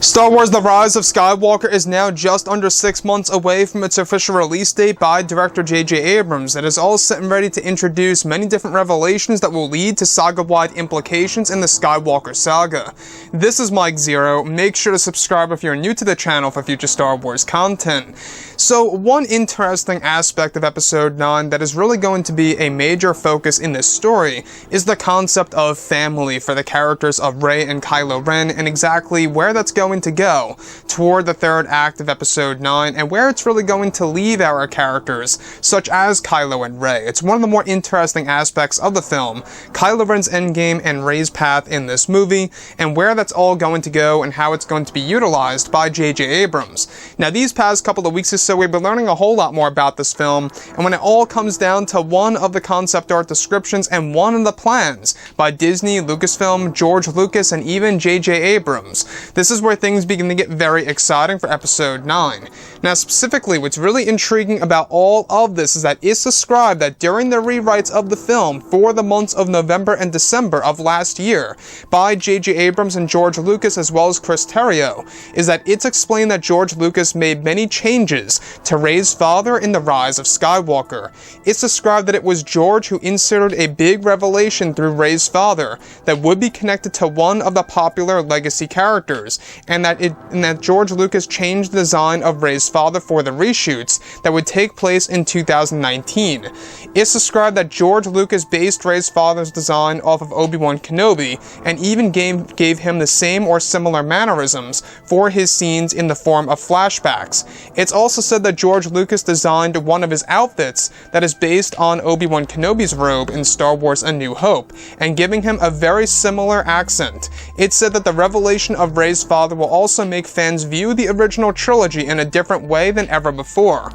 Star Wars The Rise of Skywalker is now just under 6 months away from its official release date by director J.J. Abrams, and is all set and ready to introduce many different revelations that will lead to saga-wide implications in the Skywalker saga. This is Mike Zero. Make sure to subscribe if you're new to the channel for future Star Wars content. So, one interesting aspect of Episode 9 that is really going to be a major focus in this story is the concept of family for the characters of Rey and Kylo Ren, and exactly where that's going to go toward the third act of Episode 9, and where it's really going to leave our characters, such as Kylo and Rey. It's one of the more interesting aspects of the film, Kylo Ren's endgame and Rey's path in this movie, and where that's all going to go and how it's going to be utilized by J.J. Abrams. Now, these past couple of weeks or so, we've been learning a whole lot more about this film, and when it all comes down to one of the concept art descriptions and one of the plans by Disney, Lucasfilm, George Lucas, and even J.J. Abrams, this is where things begin to get very exciting for Episode 9. Now, specifically, what's really intriguing about all of this is that it's described that during the rewrites of the film for the months of November and December of last year by J.J. Abrams and George Lucas, as well as Chris Terrio, is that it's explained that George Lucas made many changes to Rey's father in The Rise of Skywalker. It's described that it was George who inserted a big revelation through Rey's father that would be connected to one of the popular legacy characters, and that George Lucas changed the design of Rey's father for the reshoots that would take place in 2019. It's described that George Lucas based Rey's father's design off of Obi-Wan Kenobi, and even gave him the same or similar mannerisms for his scenes in the form of flashbacks. It's also said that George Lucas designed one of his outfits that is based on Obi-Wan Kenobi's robe in Star Wars A New Hope, and giving him a very similar accent. It's said that the revelation of Rey's father will also make fans view the original trilogy in a different way than ever before.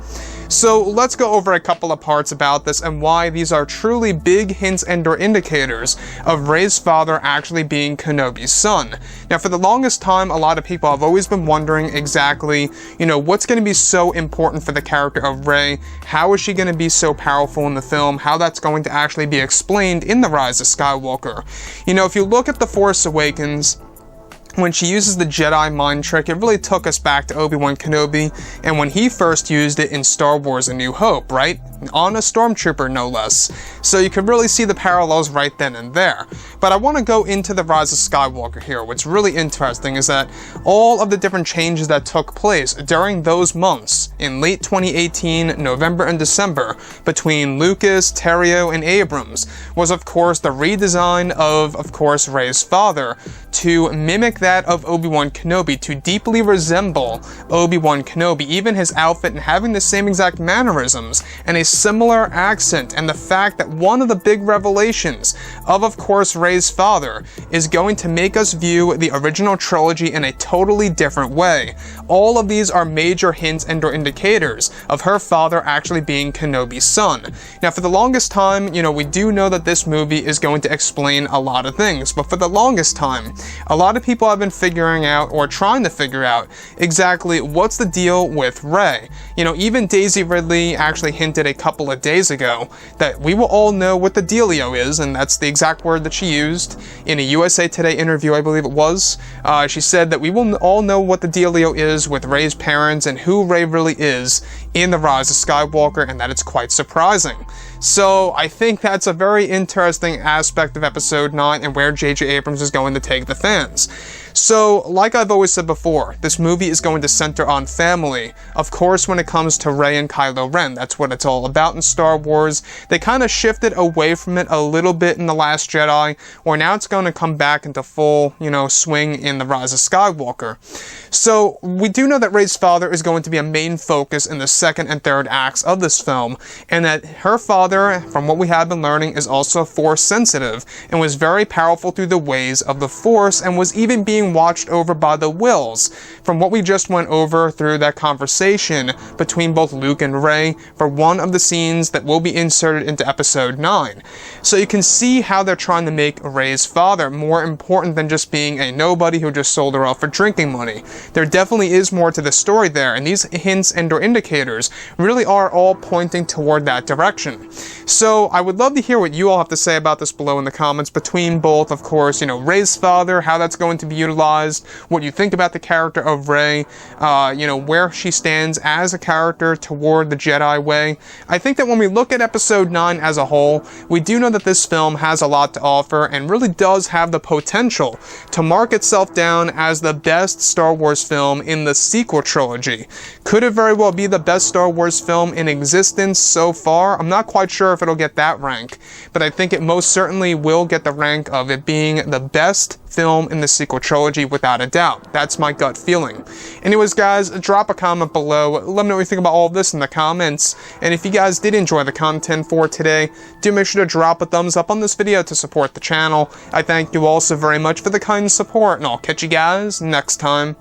So let's go over a couple of parts about this and why these are truly big hints and or indicators of Rey's father actually being Kenobi's son. Now, for the longest time, a lot of people have always been wondering exactly, what's going to be so important for the character of Rey? How is she going to be so powerful in the film? How that's going to actually be explained in The Rise of Skywalker? If you look at The Force Awakens, when she uses the Jedi mind trick, it really took us back to Obi-Wan Kenobi, and when he first used it in Star Wars A New Hope, right? On a stormtrooper, no less. So you can really see the parallels right then and there. But I want to go into The Rise of Skywalker here. What's really interesting is that all of the different changes that took place during those months, in late 2018, November and December, between Lucas, Terrio, and Abrams, was of course the redesign of course, Rey's father, to mimic that of Obi-Wan Kenobi, to deeply resemble Obi-Wan Kenobi, even his outfit and having the same exact mannerisms and a similar accent, and the fact that one of the big revelations of course, Rey's father is going to make us view the original trilogy in a totally different way. All of these are major hints and or indicators of her father actually being Kenobi's son. Now, for the longest time, we do know that this movie is going to explain a lot of things, but for the longest time, a lot of people have been figuring out, or trying to figure out, exactly what's the deal with Rey. Even Daisy Ridley actually hinted a couple of days ago that we will all know what the dealio is, and that's the exact word that she used in a USA Today interview, I believe it was. She said that we will all know what the dealio is with Rey's parents and who Rey really is in The Rise of Skywalker, and that it's quite surprising. So I think that's a very interesting aspect of Episode 9 and where J.J. Abrams is going to take the fans. So, like I've always said before, this movie is going to center on family. Of course, when it comes to Rey and Kylo Ren, that's what it's all about in Star Wars. They kind of shifted away from it a little bit in The Last Jedi, or now it's going to come back into full, swing in The Rise of Skywalker. So, we do know that Rey's father is going to be a main focus in the second and third acts of this film, and that her father, from what we have been learning, is also Force sensitive, and was very powerful through the ways of the Force, and was even being watched over by the Wills, from what we just went over through that conversation between both Luke and Rey for one of the scenes that will be inserted into Episode 9. So you can see how they're trying to make Rey's father more important than just being a nobody who just sold her off for drinking money. There definitely is more to the story there, and these hints and or indicators writers really are all pointing toward that direction. So I would love to hear what you all have to say about this below in the comments, between both, of course, Rey's father, how that's going to be utilized, what you think about the character of Rey, where she stands as a character toward the Jedi way. I think that when we look at Episode 9 as a whole, we do know that this film has a lot to offer and really does have the potential to mark itself down as the best Star Wars film in the sequel trilogy. Could it very well be the best Star Wars film in existence so far? I'm not quite sure if it'll get that rank, but I think it most certainly will get the rank of it being the best film in the sequel trilogy without a doubt. That's my gut feeling. Anyways, guys, drop a comment below. Let me know what you think about all of this in the comments. And if you guys did enjoy the content for today, do make sure to drop a thumbs up on this video to support the channel. I thank you all so very much for the kind support, and I'll catch you guys next time.